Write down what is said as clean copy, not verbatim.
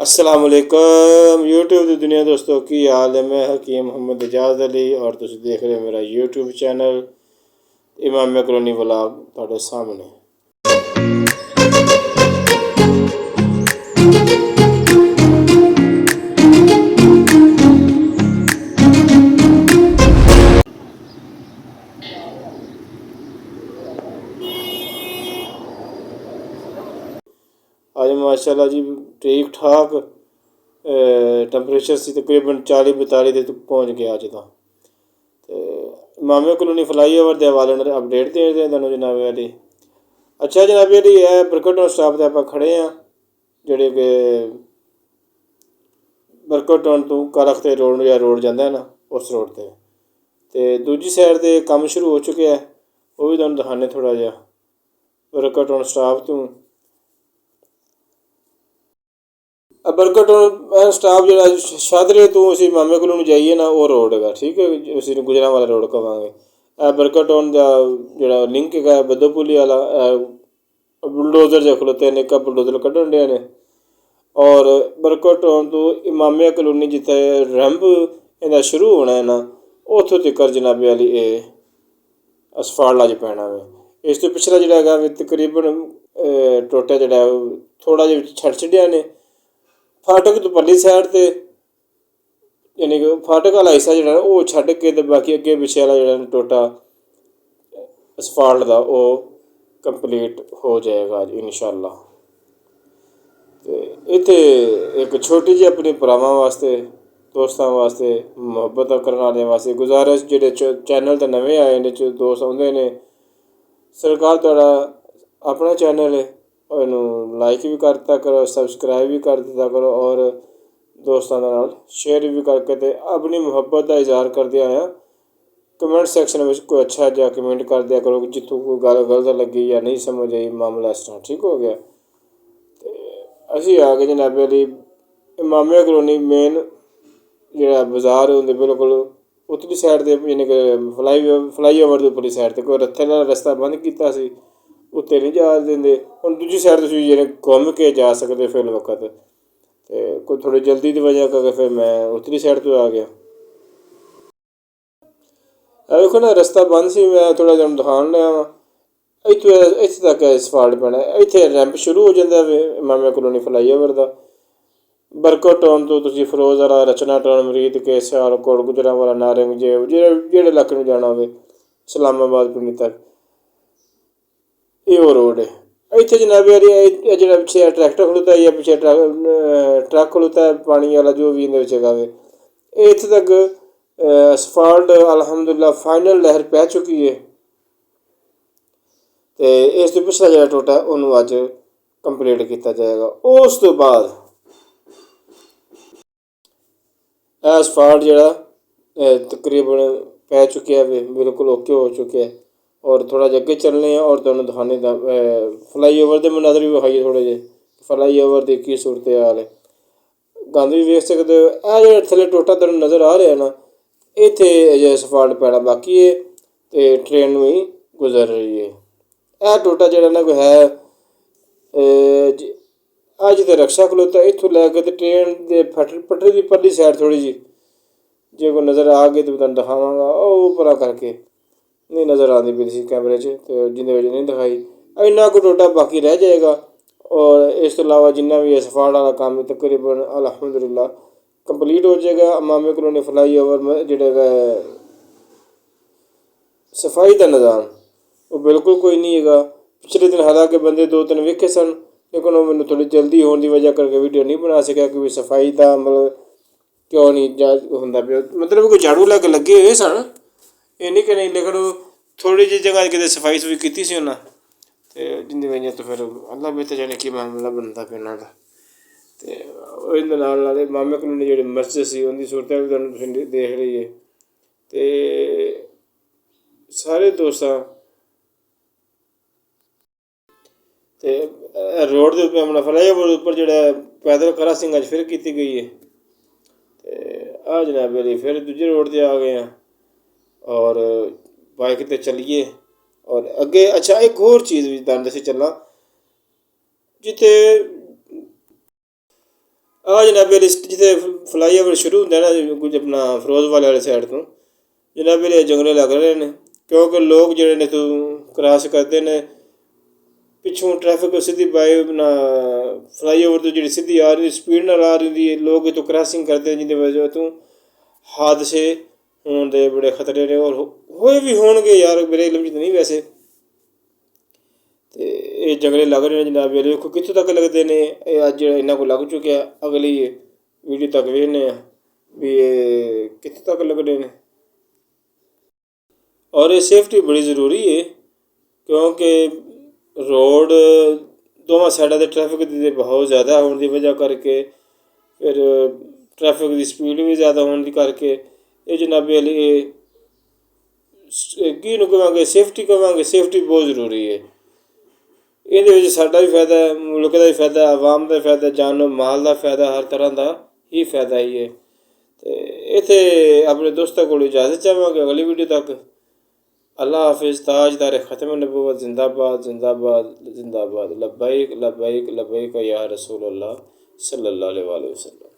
अस्सलामुअलैकुम यूट्यूब की दुनिया दोस्तों की हाल है। मैं हकीम मोहम्मद एजाज अली और तुम देख रहे हो मेरा YouTube channel Imamia colony vlog ਤੁਹਾਡੇ सामने। आज माशाल्लाह जी ठीक ठाक टैंपरेचर सी तकरीबन 40-42 तक पहुँच गया अज तो इमामिया कॉलोनी फ्लाई ओवर के हवाले अपडेट दे तुहानूं जनाब अली। अच्छा जनाब अली है बरकट स्टाप ते आपां खड़े हाँ ਜਿਹੜੇ कि बरकट तो कारख्ते रोड या रोड जाता है ना उस रोड ते दूजी साइड ते काम शुरू हो चुके हैं वो भी तुहानूं दिखाने थोड़ा जिहा बरकट स्टाप तो बरकट स्टाप जो शादरे तो असी इमामिया कॉलोनी जाइए ना वो रोड है ठीक है उसी गुजरांवाला रोड कहांगे बरकट का जोड़ा लिंक है बदोपुली वाला बुलडोजर जो खलोते हैं निक्का बुलडोजर कड्ढन डे ने और बरकट तो इमामिया कॉलोनी जिथे रैंप इहदा शुरू होना है ना उत्थों तक जनाबे वाली ये असफाल्ट अज पैना वे। इस तो पिछला जोड़ा है तकरीबन टोटा जोड़ा थोड़ा जिहा छड़ छड्डिया ने फाटक तो परली साइड ते यानी कि फाटक वाला हिस्सा जो वो छड्ड के ते बाकी अगे पिछे वाला जो टोटा असफाल्ट का वो कंप्लीट हो जाएगा अज इंशाअल्लाह। तो इत्थे एक छोटी जी अपनी भरावां वास्ते दोस्तों वास्ते मुहब्बत करने वाले वास्ते गुजारिश जेह्ड़े चैनल ते नवे आए ने दोस्त आउंदे ने सरकार तुहाड़ा अपना चैनल है और लाइक भी कर दिता करो सबसक्राइब भी कर दिता करो और दोस्तों के नाल शेयर भी करके ते अपनी मुहब्बत का इजहार करदे आया कमेंट सैक्शन में कोई अच्छा जहा कमेंट कर दिया करो जितों कोई गल गलत लगी या नहीं समझ आई मामला इस तरह ठीक हो गया। तो असी आ गए जनाबे अली इमामिया कॉलोनी मेन जोड़ा बाजार उनके बिल्कुल उतली साइड ते यानी कि फ्लाई ओवर के उपरली साइड ते कोई रत्थे का रस्ता बंद किया सी उत्ते नहीं जा देंगे हुण दूजी साइड तुसीं जेह्ड़े घुम के जा सकते फिल वक्त ते कोई थोड़ी जल्दी की वजह करके फिर मैं उतली साइड तो आ गया। देखो ना रस्ता बंद सी मैं थोड़ा जिहा दिखान लिया वा इत्थे तक असफाल्ट पैना इत्थे रैंप शुरू हो जाता है इमामिया कॉलोनी फ्लाई ओवर का बरकट टाउन तो तुसीं फिरोज वाला रचना टाउन मरीद के सियालकोट गुजरांवाला नारंग जेब जेह्ड़े इलाके में जाना हो इस्लामाबाद पिंडी तक ये वो रोड है। इत्थे जनाब जो पिछे ट्रैक्टर खड़ोता है या पिछे ट्रक खड़ोता है पानी वाला जो भी इन्हें जगह है इत्थे तक असफाल्ट अलहमदुलिल्लाह फाइनल लहर पै चुकी है। तो इस तो पिछला जो टोटा उन्होंने अज कंप्लीट किया जाएगा उस तो बाद असफाल्ट जोड़ा तकरीबन पै चुके है बिल्कुल ओके हो चुके हैं और थोड़ा जिहा अगे चलने और तुहानूं दिखाने फ्लाई ओवर के मनाजर भी विखाइए थोड़े जे फ्लाई ओवर की की सूरत हाल है गंद भी वेख सकते हो। जो थल्ले टोटा तुहानूं नज़र आ रहा है ना इत्थे अजे असफाल्ट पैना बाकी है तो ट्रेन भी गुजर रही है। यह टोटा जोड़ा ना कोई है अज तो रक्षा खलोता इत्थों लैके तो ट्रेन के पटरी की परली साइड थोड़ी जी जे कोई नज़र आ गई तो तुहानूं दिखावांगा वो परा करके नहीं नज़र आती पई सी कैमरे तो जिंदे वजह नहीं दिखाई इन्ना को टोटा बाकी रह जाएगा और इस तो अलावा जिन्ना भी असफाल्ट वाला काम तकरीबन अलहमदुलिल्लाह कंप्लीट हो जाएगा। इमामिया कॉलोनी फ्लाई ओवर जोड़ा सफाई का निज़ाम वो बिल्कुल कोई नहीं है। पिछले दिन हालांकि बंदे 2-3 वेखे सन लेकिन वो मैंने थोड़ी जल्दी होने की वजह करके वीडियो नहीं बना सकिया क्योंकि सफाई का मतलब क्यों नहीं होंदा पिया मतलब कोई झाड़ू लैके लगे हुए सन ये नहीं कि नहीं लेकिन थोड़ी जी जगह कि सफाई सफाई की सी उन्हें तो जिंदी वजह तो फिर अल्लाह बेहतर जाने की मामला बनता फिर इन्हों का। तो इहदे नाल इमामिया कॉलोनी जी मस्जिद सी उनकी सूरत भी तुहानूं देख रही है। तो सारे दोस्तां तो रोड के अपना फ्लाई ओवर उपर जो पैदल क्रॉसिंग अज फिर की गई है। तो आ जनाब अली फिर दूजे रोड पर आ गए हैं और बाइक ते चलिए और अगे अच्छा एक होर चीज़ भी तुहानूं दस्सी चलना जिथे ਆ ਜਨਾਬੇ ਲਿਸਟ ਜਿੱਥੇ ਫਲਾਈਓਵਰ ਸ਼ੁਰੂ ਹੁੰਦਾ ਨਾ ਕੁਝ ਆਪਣਾ ਫਿਰੋਜ਼ਵਾਲੇ ਵਾਲੀ ਸਾਈਡ ਤੋਂ ਜਨਾਬੇ ਲਈ ਜੰਗਲੇ ਲੱਗ ਰਹੇ ਨੇ, ਕਿਉਂਕਿ ਲੋਕ ਜਿਹੜੇ ਨੇ ਤੋਂ ਕ੍ਰਾਸ ਕਰਦੇ ਨੇ ਪਿੱਛੋਂ ਟ੍ਰੈਫਿਕ ਸਿੱਧੀ ਬਾਈ ਆਪਣਾ ਫਲਾਈਓਵਰ ਤੋਂ ਜਿਹੜੀ ਸਿੱਧੀ ਆ ਰਹੀ ਸਪੀਡ ਨਾਲ ਆ ਰਹੀ ਹੁੰਦੀ ਹੈ, ਲੋਕ ਇਹ ਤੋਂ ਕ੍ਰਾਸਿੰਗ ਕਰਦੇ ਜਿਹਦੀ ਵਜ੍ਹਾ ਤੋਂ ਹਾਦਸੇ ਹੋਣ ਦੇ ਬੜੇ ਖਤਰੇ ਨੇ, ਔਰ ਹੋਏ ਵੀ ਹੋਣਗੇ ਯਾਰ, ਮੇਰੇ ਇਲਮ 'ਚ ਨਹੀਂ ਵੈਸੇ। ਅਤੇ ਇਹ ਜੰਗਲੇ ਲੱਗ ਰਹੇ ਨੇ ਜਨਾਬ, ਵੇਖੋ ਕਿੱਥੋਂ ਤੱਕ ਲੱਗਦੇ ਨੇ। ਇਹ ਅੱਜ ਇਹਨਾਂ ਕੋਲ ਲੱਗ ਚੁੱਕਿਆ, ਅਗਲੀ ਵੀਡੀਓ ਤੱਕ ਵੇਖਦੇ ਹਾਂ ਵੀ ਇਹ ਕਿੱਥੋਂ ਤੱਕ ਲੱਗਣੇ ਨੇ। ਔਰ ਇਹ ਸੇਫਟੀ ਬੜੀ ਜ਼ਰੂਰੀ ਹੈ, ਕਿਉਂਕਿ ਰੋਡ ਦੋਵਾਂ ਸਾਈਡਾਂ 'ਤੇ ਟ੍ਰੈਫਿਕ ਦੀ ਬਹੁਤ ਜ਼ਿਆਦਾ ਹੋਣ ਦੀ ਵਜ੍ਹਾ ਕਰਕੇ, ਫਿਰ ਟ੍ਰੈਫਿਕ ਦੀ ਸਪੀਡ ਵੀ ਜ਼ਿਆਦਾ ਹੋਣ ਦੀ ਕਰਕੇ ਇਹ ਜਨਾਬੇ ਲਈ ਕੀ ਨੂੰ ਕਹਾਂਗੇ, ਸੇਫਟੀ ਕਹਾਂਗੇ, ਸੇਫਟੀ ਬਹੁਤ ਜ਼ਰੂਰੀ ਹੈ। ਇਹਦੇ ਵਿੱਚ ਸਾਡਾ ਵੀ ਫਾਇਦਾ ਹੈ, ਮੁਲਕ ਦਾ ਵੀ ਫਾਇਦਾ, ਆਵਾਮ ਦਾ ਫਾਇਦਾ, ਜਾਨ ਮਾਲ ਦਾ ਫਾਇਦਾ, ਹਰ ਤਰ੍ਹਾਂ ਦਾ ਹੀ ਫਾਇਦਾ ਹੀ ਹੈ। ਅਤੇ ਇੱਥੇ ਆਪਣੇ ਦੋਸਤਾਂ ਕੋਲ ਇਜਾਜ਼ਤ ਚਾਹਾਂਗੇ, ਅਗਲੀ ਵੀਡੀਓ ਤੱਕ। अल्लाह हाफिज़। ताजदार ख़त्म नबूवत जिंदाबाद जिंदाबाद जिंदाबाद। लब्बैक लब्बैक लब्बैक या रसूल अल्लाह सल्लल्लाहु अलैहि वसल्लम।